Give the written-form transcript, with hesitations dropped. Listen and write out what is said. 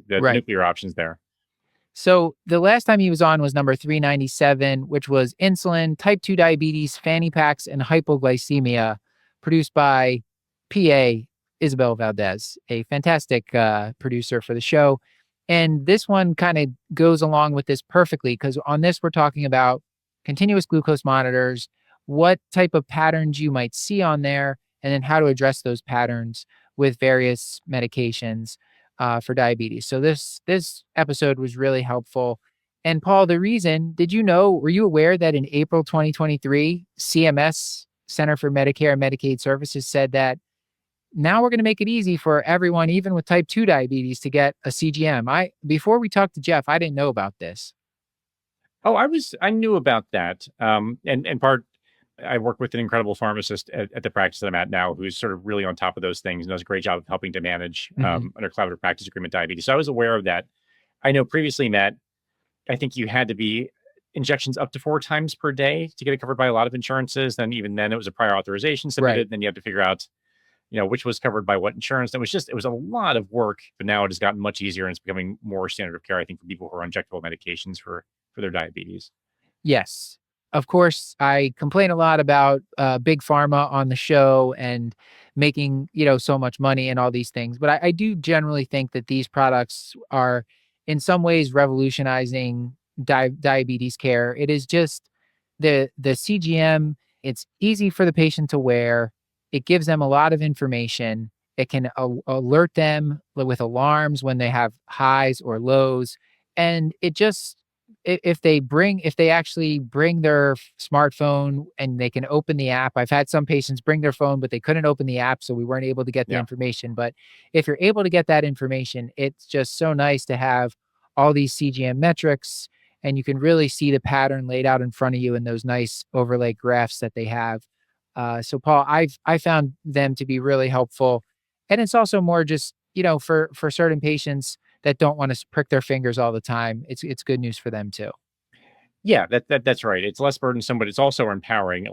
the Right. nuclear options there. So the last time he was on was number 397, which was Insulin, Type 2 Diabetes, Fanny Packs, and Hypoglycemia, produced by PA Isabel Valdez, a fantastic producer for the show. And this one kind of goes along with this perfectly because on this, we're talking about continuous glucose monitors, what type of patterns you might see on there, and then how to address those patterns with various medications for diabetes. So this episode was really helpful. And Paul, the reason, were you aware that in April 2023, CMS, Center for Medicare and Medicaid Services, said that now we're going to make it easy for everyone, even with type 2 diabetes, to get a CGM. Before we talked to Jeff, I didn't know about this. Oh, I knew about that. And part, I work with an incredible pharmacist at the practice that I'm at now, who's sort of really on top of those things and does a great job of helping to manage under collaborative practice agreement diabetes. So I was aware of that. I know previously, Matt, I think you had to be injections up to 4 times per day to get it covered by a lot of insurances. Then even then it was a prior authorization submitted. Right. Then you have to figure out, which was covered by what insurance. It was a lot of work, but now it has gotten much easier and it's becoming more standard of care, I think, for people who are on injectable medications for their diabetes. Yes. Of course, I complain a lot about big pharma on the show and making, so much money and all these things. But I do generally think that these products are in some ways revolutionizing diabetes care. It is just the CGM. It's easy for the patient to wear. It gives them a lot of information. It can alert them with alarms when they have highs or lows. And it just, if they actually bring their smartphone and they can open the app. I've had some patients bring their phone, but they couldn't open the app, so we weren't able to get the Yeah. information. But if you're able to get that information, it's just so nice to have all these CGM metrics, and you can really see the pattern laid out in front of you in those nice overlay graphs that they have. So Paul, I found them to be really helpful, and it's also more just for certain patients that don't want to prick their fingers all the time. It's good news for them too. Yeah, that's right. It's less burdensome, but it's also empowering.